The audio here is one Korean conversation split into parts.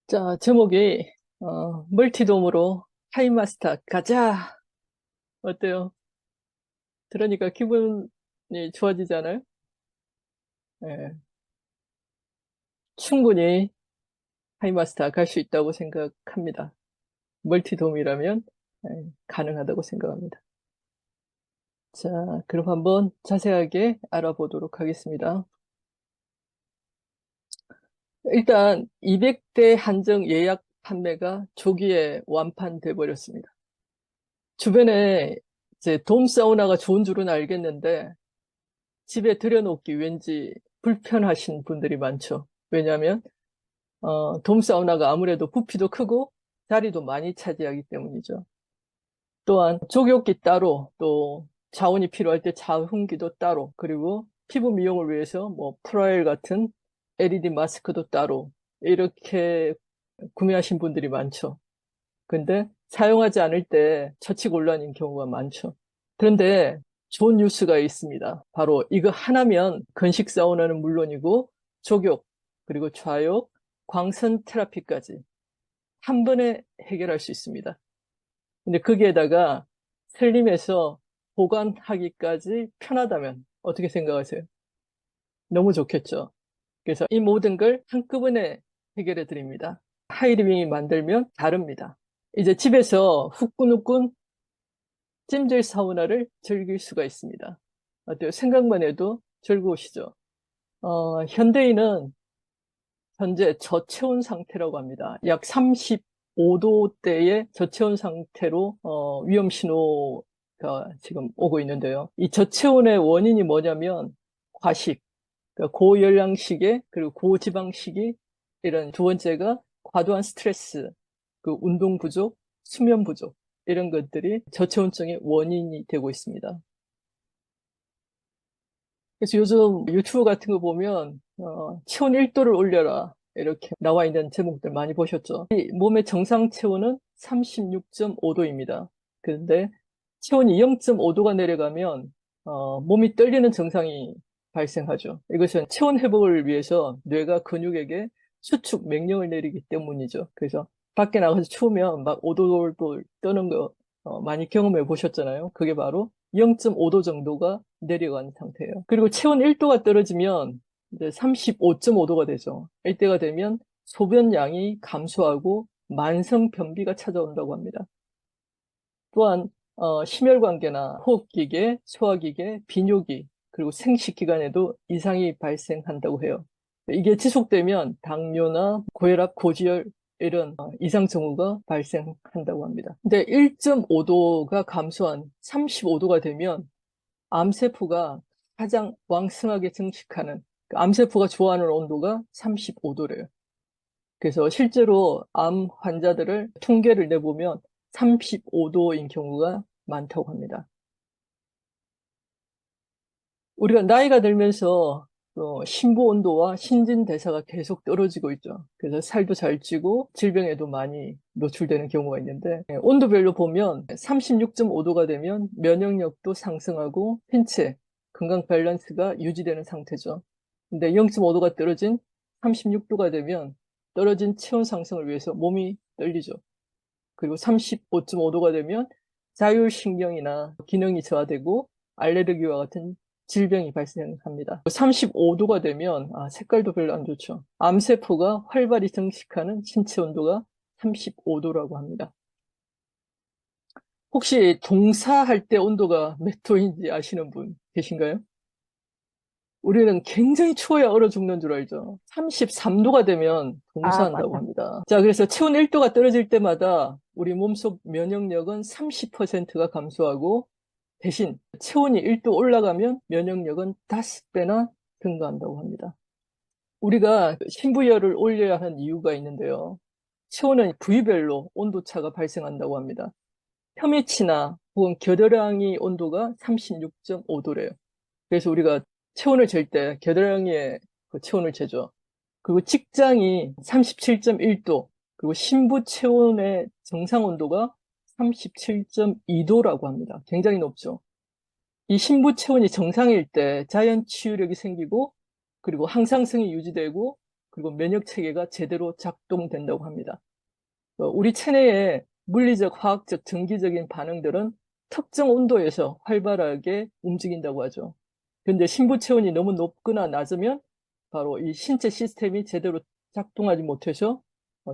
자, 제목이 멀티돔으로 타임마스터 가자. 어때요? 들으니까 기분이 좋아지잖아요. 예, 충분히 타임마스터 갈 수 있다고 생각합니다. 멀티돔이라면 가능하다고 생각합니다. 자, 그럼 한번 자세하게 알아보도록 하겠습니다. 일단 200대 한정 예약 판매가 조기에 완판돼 버렸습니다. 주변에 이제 돔 사우나가 좋은 줄은 알겠는데 집에 들여놓기 왠지 불편하신 분들이 많죠. 왜냐하면 돔 사우나가 아무래도 부피도 크고 자리도 많이 차지하기 때문이죠. 또한 족욕기 따로, 또 자원이 필요할 때 자훈기도 따로, 그리고 피부 미용을 위해서 뭐 프라이얼 같은 LED 마스크도 따로 이렇게 구매하신 분들이 많죠. 근데 사용하지 않을 때 처치곤란인 경우가 많죠. 그런데 좋은 뉴스가 있습니다. 바로 이거 하나면 건식 사우나는 물론이고 족욕, 그리고 좌욕, 광선 테라피까지 한 번에 해결할 수 있습니다. 근데 거기에다가 슬림해서 보관하기까지 편하다면 어떻게 생각하세요? 너무 좋겠죠. 그래서 이 모든 걸 한꺼번에 해결해 드립니다. 하이리빙이 만들면 다릅니다. 이제 집에서 후끈후끈 찜질 사우나를 즐길 수가 있습니다. 어때요? 생각만 해도 즐거우시죠? 현대인은 현재 저체온 상태라고 합니다. 약 35도대의 저체온 상태로 위험 신호가 지금 오고 있는데요. 이 저체온의 원인이 뭐냐면 과식, 그러니까 고열량식에 그리고 고지방식이 이런 두 번째가 과도한 스트레스, 그 운동 부족, 수면 부족 이런 것들이 저체온증의 원인이 되고 있습니다. 그래서 요즘 유튜브 같은 거 보면 체온 1도를 올려라 이렇게 나와 있는 제목들 많이 보셨죠? 이 몸의 정상 체온은 36.5도입니다. 그런데 체온이 0.5도가 내려가면 몸이 떨리는 증상이 발생하죠. 이것은 체온 회복을 위해서 뇌가 근육에게 수축 명령을 내리기 때문이죠. 그래서 밖에 나가서 추우면 막 오돌오돌 떠는 거 많이 경험해 보셨잖아요. 그게 바로 0.5도 정도가 내려간 상태예요. 그리고 체온 1도가 떨어지면 이제 35.5도가 되죠. 이때가 되면 소변량이 감소하고 만성 변비가 찾아온다고 합니다. 또한 심혈관계나 호흡기계, 소화기계, 비뇨기, 그리고 생식기관에도 이상이 발생한다고 해요. 이게 지속되면 당뇨나 고혈압, 고지혈 이런 이상 징후가 발생한다고 합니다. 근데 1.5도가 감소한 35도가 되면 암세포가 가장 왕성하게 증식하는 그 암세포가 좋아하는 온도가 35도래요. 그래서 실제로 암 환자들을 통계를 내보면 35도인 경우가 많다고 합니다. 우리가 나이가 들면서 심부 온도와 신진 대사가 계속 떨어지고 있죠. 그래서 살도 잘 찌고 질병에도 많이 노출되는 경우가 있는데 온도별로 보면 36.5도가 되면 면역력도 상승하고 신체 건강 밸런스가 유지되는 상태죠. 근데 0.5도가 떨어진 36도가 되면 떨어진 체온 상승을 위해서 몸이 떨리죠. 그리고 35.5도가 되면 자율신경이나 기능이 저하되고 알레르기와 같은 질병이 발생합니다. 35도가 되면 색깔도 별로 안 좋죠. 암세포가 활발히 증식하는 신체 온도가 35도라고 합니다. 혹시 동사할 때 온도가 몇 도인지 아시는 분 계신가요? 우리는 굉장히 추워야 얼어 죽는 줄 알죠. 33도가 되면 아, 동사한다고 맞아. 합니다. 자, 그래서 체온 1도가 떨어질 때마다 우리 몸속 면역력은 30%가 감소하고 대신 체온이 1도 올라가면 면역력은 5배나 증가한다고 합니다. 우리가 신부열을 올려야 하는 이유가 있는데요. 체온은 부위별로 온도차가 발생한다고 합니다. 혀밑이나 혹은 겨드랑이 온도가 36.5도래요. 그래서 우리가 체온을 잴 때 겨드랑이에 그 체온을 재죠. 그리고 직장이 37.1도, 그리고 신부 체온의 정상 온도가 37.2도라고 합니다. 굉장히 높죠. 이 신부 체온이 정상일 때 자연 치유력이 생기고, 그리고 항상성이 유지되고, 그리고 면역 체계가 제대로 작동된다고 합니다. 우리 체내의 물리적, 화학적, 전기적인 반응들은 특정 온도에서 활발하게 움직인다고 하죠. 그런데 신부 체온이 너무 높거나 낮으면 바로 이 신체 시스템이 제대로 작동하지 못해서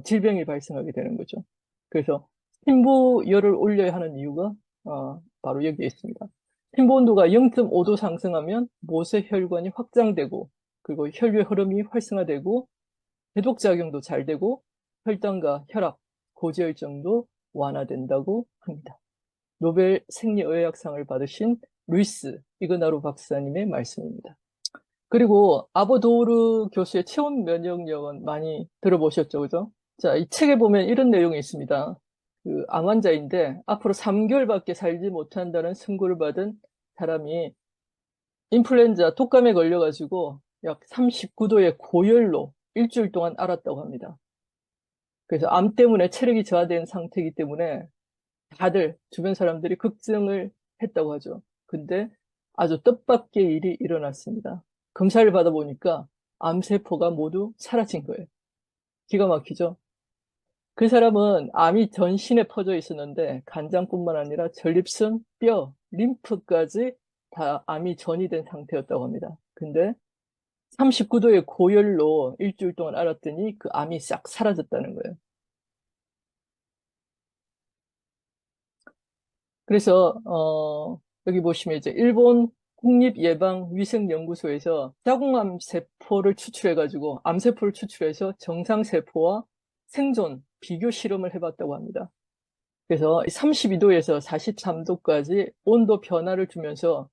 질병이 발생하게 되는 거죠. 그래서 신부열을 올려야 하는 이유가 바로 여기에 있습니다. 신부 온도가 0.5도 상승하면 모세혈관이 확장되고, 그리고 혈류의 흐름이 활성화되고, 해독작용도 잘 되고, 혈당과 혈압, 고지혈증도 완화된다고 합니다. 노벨 생리의학상을 받으신 루이스 이그나로 박사님의 말씀입니다. 그리고 아보도르 교수의 체온 면역력은 많이 들어보셨죠, 그죠? 자, 이 책에 보면 이런 내용이 있습니다. 그 암 환자인데 앞으로 3개월밖에 살지 못한다는 선고를 받은 사람이 인플루엔자 독감에 걸려가지고 약 39도의 고열로 일주일 동안 앓았다고 합니다. 그래서 암 때문에 체력이 저하된 상태이기 때문에 다들 주변 사람들이 걱정을 했다고 하죠. 근데 아주 뜻밖의 일이 일어났습니다. 검사를 받아보니까 암세포가 모두 사라진 거예요. 기가 막히죠? 그 사람은 암이 전신에 퍼져 있었는데 간장뿐만 아니라 전립선, 뼈, 림프까지 다 암이 전이된 상태였다고 합니다. 근데 39도의 고열로 일주일 동안 앓았더니 그 암이 싹 사라졌다는 거예요. 그래서 여기 보시면 이제 일본 국립예방위생연구소에서 자궁암 세포를 추출해가지고 암세포를 추출해서 정상 세포와 생존 비교 실험을 해봤다고 합니다. 그래서 32도에서 43도까지 온도 변화를 주면서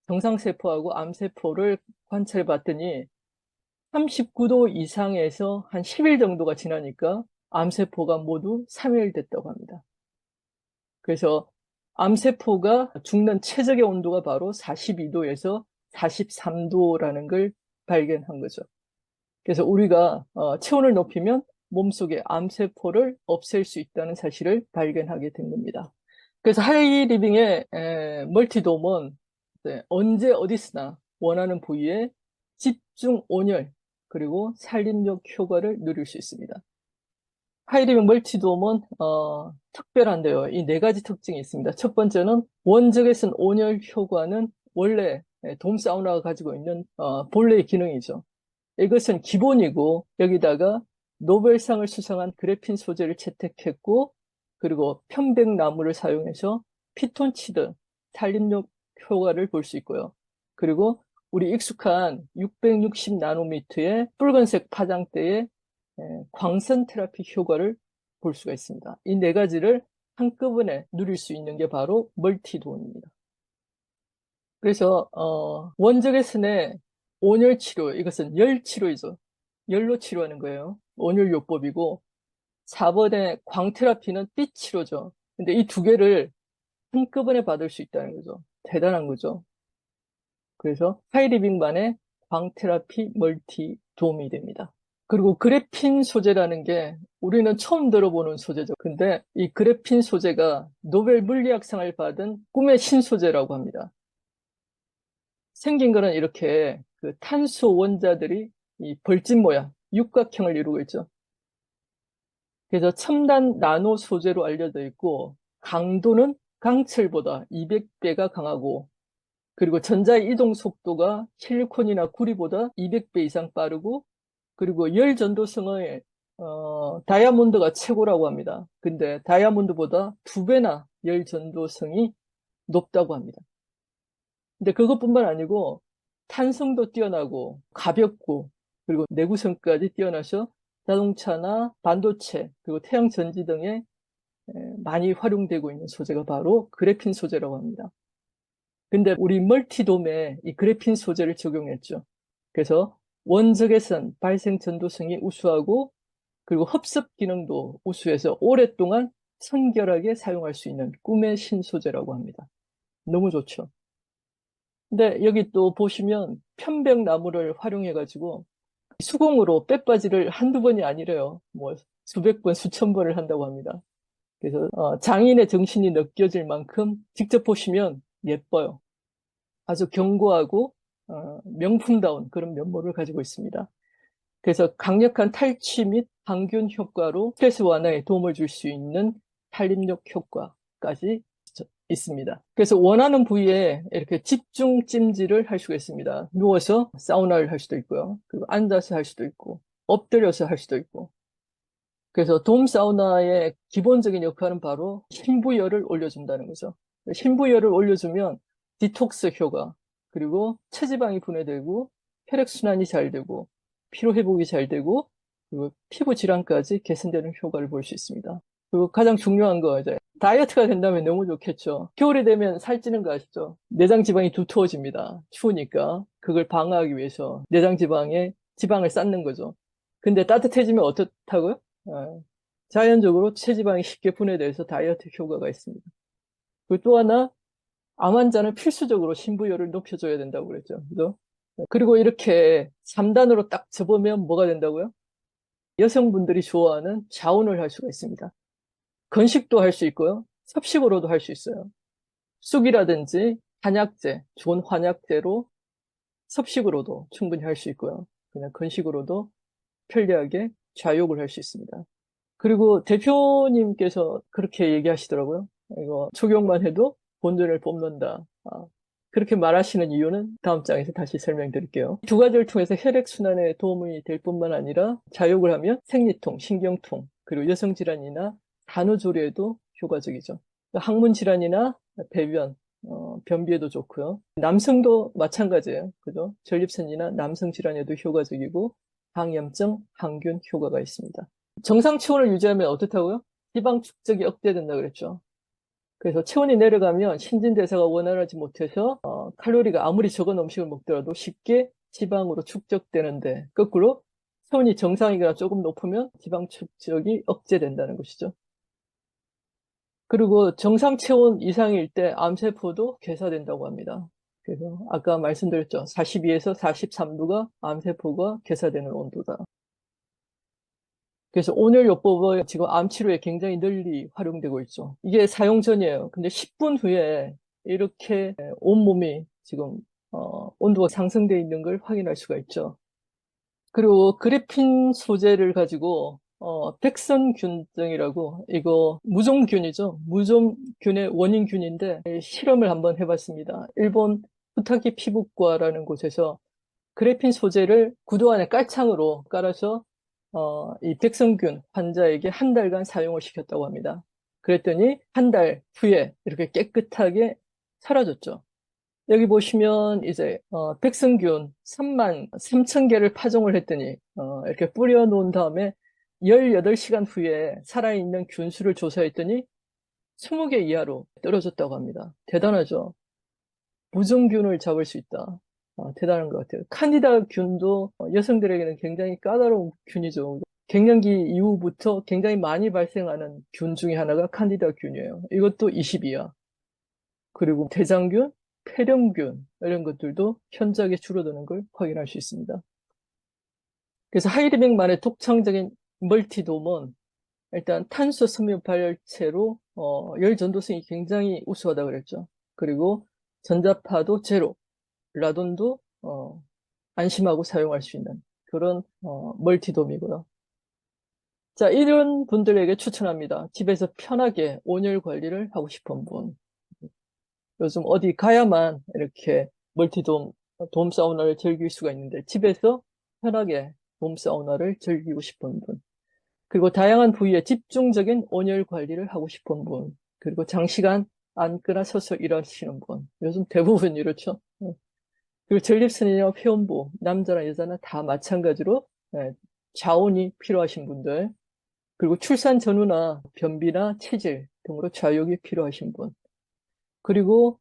정상 세포하고 암 세포를 관찰해 봤더니 39도 이상에서 한 10일 정도가 지나니까 암 세포가 모두 사멸됐다고 합니다. 그래서 암세포가 죽는 최적의 온도가 바로 42도에서 43도라는 걸 발견한 거죠. 그래서 우리가 체온을 높이면 몸속의 암세포를 없앨 수 있다는 사실을 발견하게 된 겁니다. 그래서 하이리빙의 멀티돔은 언제 어디서나 원하는 부위에 집중 온열 그리고 산림욕 효과를 누릴 수 있습니다. 하이리빙 멀티돔은 특별한데요. 이 네 가지 특징이 있습니다. 첫 번째는 원적외 선 온열 효과는 원래 돔 사우나가 가지고 있는 본래의 기능이죠. 이것은 기본이고 여기다가 노벨상을 수상한 그래핀 소재를 채택했고 그리고 편백나무를 사용해서 피톤치드, 산림욕 효과를 볼 수 있고요. 그리고 우리 익숙한 660 나노미터의 붉은색 파장대의 광선 테라피 효과를 볼 수가 있습니다. 이 네 가지를 한꺼번에 누릴 수 있는 게 바로 멀티돔입니다. 그래서 원적외선의 온열 치료, 이것은 열 치료이죠. 열로 치료하는 거예요. 온열요법이고 4번의 광테라피는 빛 치료죠. 근데 이 두 개를 한꺼번에 받을 수 있다는 거죠. 대단한 거죠. 그래서 하이리빙만의 광테라피 멀티돔이 됩니다. 그리고 그래핀 소재라는 게 우리는 처음 들어보는 소재죠. 근데 이 그래핀 소재가 노벨 물리학상을 받은 꿈의 신소재라고 합니다. 생긴 거는 이렇게 그 탄소 원자들이 이 벌집 모양, 육각형을 이루고 있죠. 그래서 첨단 나노 소재로 알려져 있고 강도는 강철보다 200배가 강하고 그리고 전자의 이동 속도가 실리콘이나 구리보다 200배 이상 빠르고 그리고 열 전도성의 다이아몬드가 최고라고 합니다. 근데 다이아몬드보다 2배나 열 전도성이 높다고 합니다. 근데 그것뿐만 아니고 탄성도 뛰어나고 가볍고 그리고 내구성까지 뛰어나서 자동차나 반도체 그리고 태양 전지 등에 많이 활용되고 있는 소재가 바로 그래핀 소재라고 합니다. 근데 우리 멀티돔에 이 그래핀 소재를 적용했죠. 그래서 원적외선 발생 전도성이 우수하고 그리고 흡습 기능도 우수해서 오랫동안 선결하게 사용할 수 있는 꿈의 신소재라고 합니다. 너무 좋죠. 근데 여기 또 보시면 편백나무를 활용해가지고 수공으로 빼빠지를 한두 번이 아니래요. 뭐 수백 번, 수천 번을 한다고 합니다. 그래서 장인의 정신이 느껴질 만큼 직접 보시면 예뻐요. 아주 견고하고 명품다운 그런 면모를 가지고 있습니다. 그래서 강력한 탈취 및 항균 효과로 스트레스 완화에 도움을 줄 수 있는 탄력력 효과까지 있습니다. 그래서 원하는 부위에 이렇게 집중 찜질을 할 수가 있습니다. 누워서 사우나를 할 수도 있고요. 그리고 앉아서 할 수도 있고, 엎드려서 할 수도 있고. 그래서 돔 사우나의 기본적인 역할은 바로 흰부열을 올려준다는 거죠. 흰부열을 올려주면 디톡스 효과, 그리고 체지방이 분해되고 혈액순환이 잘 되고 피로회복이 잘 되고 그리고 피부 질환까지 개선되는 효과를 볼 수 있습니다. 그리고 가장 중요한 거 이제 다이어트가 된다면 너무 좋겠죠. 겨울이 되면 살찌는 거 아시죠? 내장 지방이 두터워집니다. 추우니까 그걸 방어하기 위해서 내장 지방에 지방을 쌓는 거죠. 근데 따뜻해지면 어떻다고요? 자연적으로 체지방이 쉽게 분해돼서 다이어트 효과가 있습니다. 그리고 또 하나, 암 환자는 필수적으로 신부열을 높여줘야 된다고 그랬죠. 그죠? 그리고 이렇게 3단으로 딱 접으면 뭐가 된다고요? 여성분들이 좋아하는 자운을 할 수가 있습니다. 건식도 할 수 있고요. 섭식으로도 할 수 있어요. 쑥이라든지 한약재, 좋은 한약재로 섭식으로도 충분히 할 수 있고요. 그냥 건식으로도 편리하게 좌욕을 할 수 있습니다. 그리고 대표님께서 그렇게 얘기하시더라고요. 이거 적용만 해도 본전을 뽑는다. 그렇게 말하시는 이유는 다음 장에서 다시 설명드릴게요. 두 가지를 통해서 혈액순환에 도움이 될 뿐만 아니라 자욕을 하면 생리통, 신경통, 그리고 여성질환이나 산후조리에도 효과적이죠. 항문질환이나 배변, 변비에도 좋고요. 남성도 마찬가지예요. 그죠? 전립선이나 남성 질환에도 효과적이고 항염증, 항균 효과가 있습니다. 정상 체온을 유지하면 어떻다고요? 지방 축적이 억제된다 그랬죠. 그래서 체온이 내려가면 신진대사가 원활하지 못해서 칼로리가 아무리 적은 음식을 먹더라도 쉽게 지방으로 축적되는데 거꾸로 체온이 정상이거나 조금 높으면 지방 축적이 억제된다는 것이죠. 그리고 정상 체온 이상일 때 암세포도 괴사된다고 합니다. 그래서 아까 말씀드렸죠. 42에서 43도가 암세포가 괴사되는 온도다. 그래서 온열요법은 지금 암치료에 굉장히 널리 활용되고 있죠. 이게 사용 전이에요. 근데 10분 후에 이렇게 온몸이 지금 온도가 상승되어 있는 걸 확인할 수가 있죠. 그리고 그래핀 소재를 가지고 백선균등이라고 이거 무좀균이죠. 무좀균의 원인균인데 실험을 한번 해봤습니다. 일본 후타키 피부과라는 곳에서 그래핀 소재를 구두 안에 깔창으로 깔아서 이 백성균 환자에게 한 달간 사용을 시켰다고 합니다. 그랬더니 한 달 후에 이렇게 깨끗하게 사라졌죠. 여기 보시면 이제 백성균 3만 3천 개를 파종을 했더니 이렇게 뿌려 놓은 다음에 18시간 후에 살아있는 균수를 조사했더니 20개 이하로 떨어졌다고 합니다. 대단하죠. 무좀균을 잡을 수 있다. 대단한 것 같아요. 카니다 균도 여성들에게는 굉장히 까다로운 균이죠. 갱년기 이후부터 굉장히 많이 발생하는 균 중에 하나가 카니다 균이에요. 이것도 20이야. 그리고 대장균, 폐렴균 이런 것들도 현저하게 줄어드는 걸 확인할 수 있습니다. 그래서 하이리백만의 독창적인 멀티돔은 일단 탄소 섬유 발열체로 열 전도성이 굉장히 우수하다 그랬죠. 그리고 전자파도 제로, 라돈도 안심하고 사용할 수 있는 그런 멀티돔이고요. 자, 이런 분들에게 추천합니다. 집에서 편하게 온열 관리를 하고 싶은 분. 요즘 어디 가야만 이렇게 멀티돔, 돔 사우나를 즐길 수가 있는데 집에서 편하게 돔 사우나를 즐기고 싶은 분. 그리고 다양한 부위에 집중적인 온열 관리를 하고 싶은 분. 그리고 장시간 앉거나 서서 일하시는 분. 요즘 대부분 이렇죠. 그리고 전립선이나 회원부, 남자나 여자나 다 마찬가지로 자온이 필요하신 분들, 그리고 출산 전후나 변비나 체질 등으로 좌욕이 필요하신 분, 그리고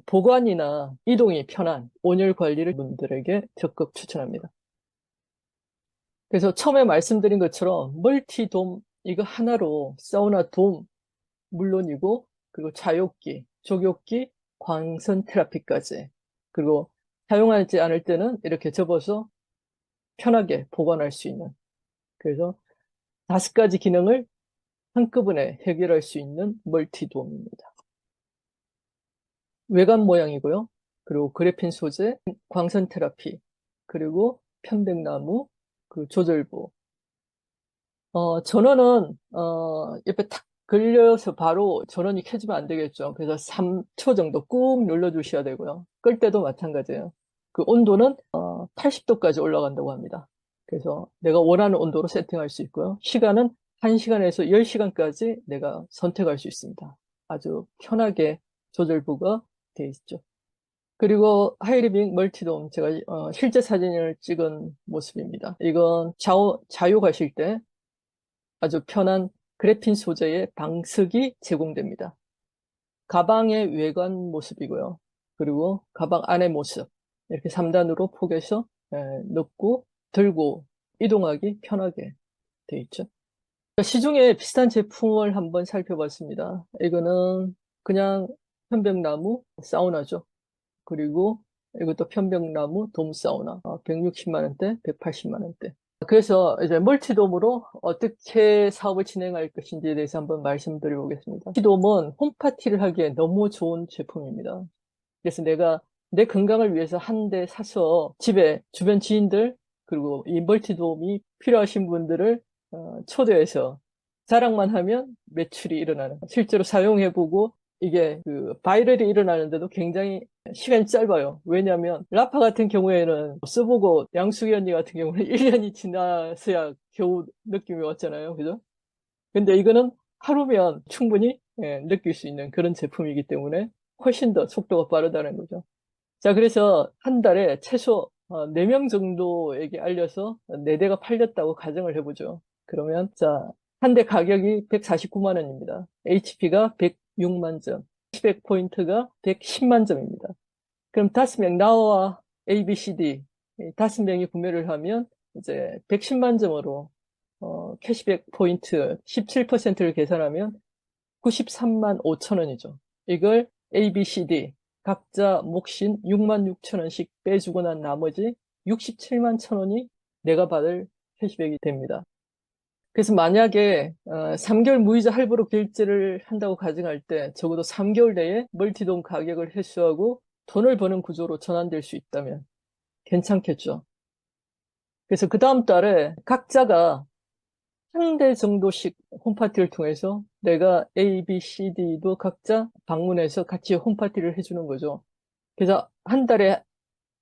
보관이나 이동이 편한 온열 관리를 분들에게 적극 추천합니다. 그래서 처음에 말씀드린 것처럼 멀티돔 이거 하나로 사우나 돔 물론이고 그리고 좌욕기, 족욕기, 광선 테라피까지 그리고 사용하지 않을 때는 이렇게 접어서 편하게 보관할 수 있는 그래서 5가지 기능을 한꺼번에 해결할 수 있는 멀티돔입니다. 외관 모양이고요. 그리고 그래핀 소재, 광선 테라피, 그리고 편백나무, 그 조절부. 전원은, 옆에 탁 걸려서 바로 전원이 켜지면 안 되겠죠. 그래서 3초 정도 꾹 눌러주셔야 되고요. 끌 때도 마찬가지예요. 그 온도는, 80도까지 올라간다고 합니다. 그래서 내가 원하는 온도로 세팅할 수 있고요. 시간은 1시간에서 10시간까지 내가 선택할 수 있습니다. 아주 편하게 조절부가 되어 있죠. 그리고 하이리빙 멀티돔, 제가 실제 사진을 찍은 모습입니다. 이건 자유 가실 때 아주 편한 그래핀 소재의 방석이 제공됩니다. 가방의 외관 모습이고요. 그리고 가방 안의 모습, 이렇게 3단으로 포개서 넣고 들고 이동하기 편하게 되어 있죠. 시중에 비슷한 제품을 한번 살펴봤습니다. 이거는 그냥 편백나무 사우나죠. 그리고 이것도 편백나무 돔 사우나, 160만 원대, 180만 원대. 그래서 이제 멀티돔으로 어떻게 사업을 진행할 것인지에 대해서 한번 말씀드려 보겠습니다. 멀티돔은 홈파티를 하기에 너무 좋은 제품입니다. 그래서 내가 내 건강을 위해서 한 대 사서 집에 주변 지인들 그리고 이 멀티돔이 필요하신 분들을 초대해서 자랑만 하면 매출이 일어나는, 실제로 사용해보고 이게 그 바이럴이 일어나는데도 굉장히 시간이 짧아요. 왜냐하면 라파 같은 경우에는 써보고 양수기 언니 같은 경우는 1년이 지나서야 겨우 느낌이 왔잖아요. 그죠? 근데 이거는 하루면 충분히 느낄 수 있는 그런 제품이기 때문에 훨씬 더 속도가 빠르다는 거죠. 자, 그래서 한 달에 최소 4명 정도에게 알려서 4대가 팔렸다고 가정을 해보죠. 그러면 자, 한 대 가격이 149만 원입니다. HP가 106만 점, 캐시백 포인트가 110만 점입니다. 그럼 5명, 나와 A, B, C, D 5명이 구매를 하면 이제 110만 점으로 캐시백 포인트 17%를 계산하면 93만 5천 원이죠. 이걸 A, B, C, D 각자 몫인 6만 6천 원씩 빼주고 난 나머지 67만 천 원이 내가 받을 캐시백이 됩니다. 그래서 만약에 3개월 무이자 할부로 결제를 한다고 가정할 때 적어도 3개월 내에 멀티돔 가격을 회수하고 돈을 버는 구조로 전환될 수 있다면 괜찮겠죠. 그래서 그 다음 달에 각자가 한 대 정도씩 홈파티를 통해서 내가 A, B, C, D도 각자 방문해서 같이 홈파티를 해주는 거죠. 그래서 한 달에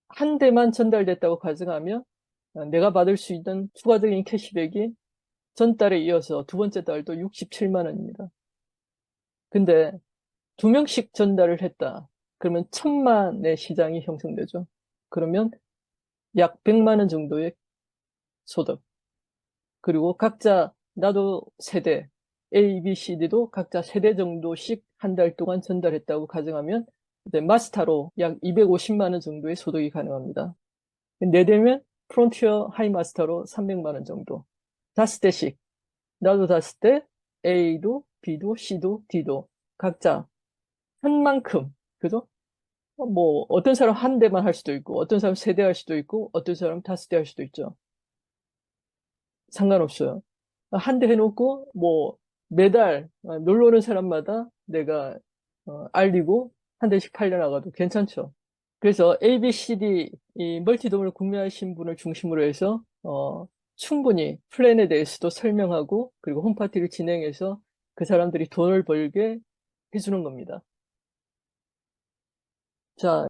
한 대만 전달됐다고 가정하면 내가 받을 수 있는 추가적인 캐시백이 전달에 이어서 두 번째 달도 67만 원입니다. 근데 2명씩 전달을 했다. 그러면 1,000만의 시장이 형성되죠. 그러면 약 100만 원 정도의 소득. 그리고 각자 나도 세대 A, B, C, D도 각자 세대 정도씩 한 달 동안 전달했다고 가정하면 이제 마스터로 약 250만 원 정도의 소득이 가능합니다. 4대면 프론티어 하이 마스터로 300만 원 정도. 5대씩 나도 5대 A도 B도 C도 D도 각자 한 만큼, 그죠? 뭐 어떤 사람 한 대만 할 수도 있고 어떤 사람 3대 할 수도 있고 어떤 사람 5대 할 수도 있죠. 상관없어요. 한 대 해놓고 뭐 매달 놀러 오는 사람마다 내가 알리고 한 대씩 팔려나가도 괜찮죠. 그래서 A, B, C, D 이 멀티돔을 구매하신 분을 중심으로 해서 충분히 플랜에 대해서도 설명하고 그리고 홈파티를 진행해서 그 사람들이 돈을 벌게 해주는 겁니다. 자,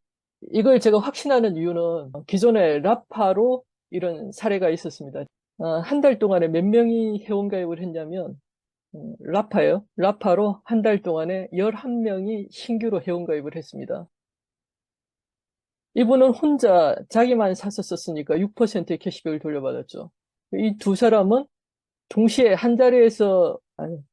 이걸 제가 확신하는 이유는 기존에 라파로 이런 사례가 있었습니다. 한 달 동안에 몇 명이 회원가입을 했냐면 라파요. 라파로 한 달 동안에 11명이 신규로 회원가입을 했습니다. 이분은 혼자 자기만 사서 썼으니까 6%의 캐시백을 돌려받았죠. 이 두 사람은 동시에 한 자리에서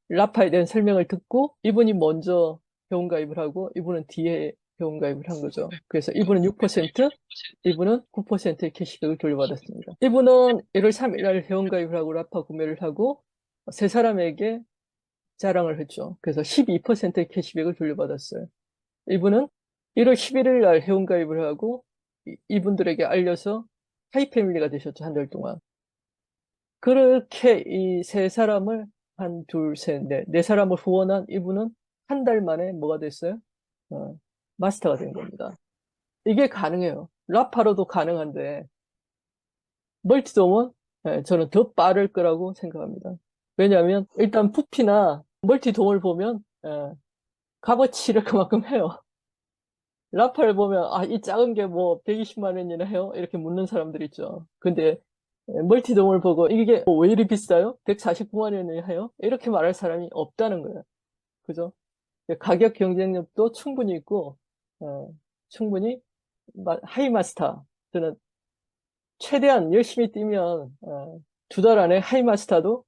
라파에 대한 설명을 듣고 이분이 먼저 회원가입을 하고 이분은 뒤에 회원가입을 한 거죠. 그래서 이분은 6%, 이분은 9%의 캐시백을 돌려받았습니다. 이분은 1월 3일 날 회원가입을 하고 라파 구매를 하고 세 사람에게 자랑을 했죠. 그래서 12%의 캐시백을 돌려받았어요. 이분은 1월 11일 날 회원가입을 하고 이분들에게 알려서 하이패밀리가 되셨죠. 한 달 동안. 그렇게 이 세 사람을 한, 둘, 셋, 넷, 네 사람을 후원한 이분은 한 달 만에 뭐가 됐어요? 마스터가 된 겁니다. 이게 가능해요. 라파로도 가능한데 멀티돔은 예, 저는 더 빠를 거라고 생각합니다. 왜냐하면 일단 부피나 멀티돔을 보면 값어치를 그만큼 해요. 라파를 보면 이 작은 게 뭐 120만 원이나 해요? 이렇게 묻는 사람들 있죠. 근데 멀티돔을 보고 이게 뭐왜 이리 비싸요? 149만 원이나 해요? 이렇게 말할 사람이 없다는 거예요. 그죠? 가격 경쟁력도 충분히 있고 충분히 하이마스터 저는 최대한 열심히 뛰면 2달 안에 하이마스터도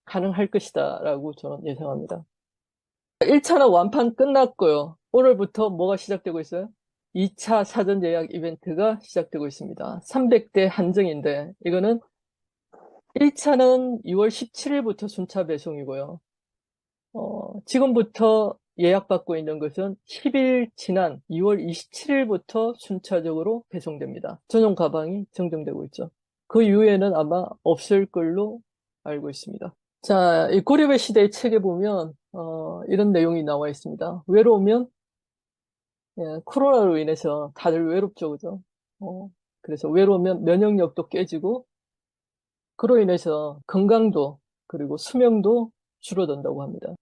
가능할 것이다 라고 저는 예상합니다. 1차는 완판 끝났고요. 오늘부터 뭐가 시작되고 있어요? 2차 사전 예약 이벤트가 시작되고 있습니다. 300대 한정인데 이거는 1차는 6월 17일부터 순차 배송이고요. 지금부터 예약받고 있는 것은 10일 지난 2월 27일부터 순차적으로 배송됩니다. 전용 가방이 증정되고 있죠. 그 이후에는 아마 없을 걸로 알고 있습니다. 자, 이 고려배 시대의 책에 보면 이런 내용이 나와 있습니다. 외로우면 코로나로 인해서 다들 외롭죠, 그죠? 그래서 외로우면 면역력도 깨지고 그로 인해서 건강도 그리고 수명도 줄어든다고 합니다.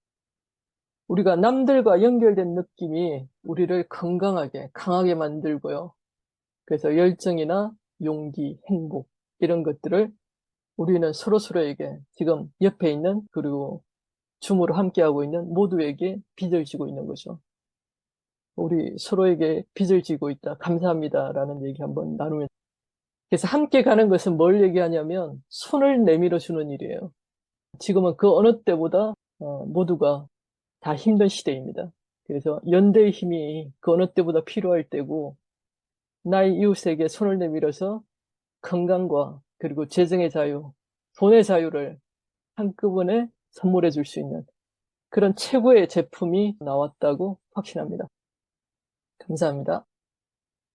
우리가 남들과 연결된 느낌이 우리를 건강하게, 강하게 만들고요. 그래서 열정이나 용기, 행복, 이런 것들을 우리는 서로서로에게 지금 옆에 있는 그리고 줌으로 함께하고 있는 모두에게 빚을 지고 있는 거죠. 우리 서로에게 빚을 지고 있다. 감사합니다라는 얘기 한번 나누면. 그래서 함께 가는 것은 뭘 얘기하냐면 손을 내밀어 주는 일이에요. 지금은 그 어느 때보다 모두가 다 힘든 시대입니다. 그래서 연대의 힘이 그 어느 때보다 필요할 때고 나의 이웃에게 손을 내밀어서 건강과 그리고 재정의 자유, 돈의 자유를 한꺼번에 선물해 줄 수 있는 그런 최고의 제품이 나왔다고 확신합니다. 감사합니다.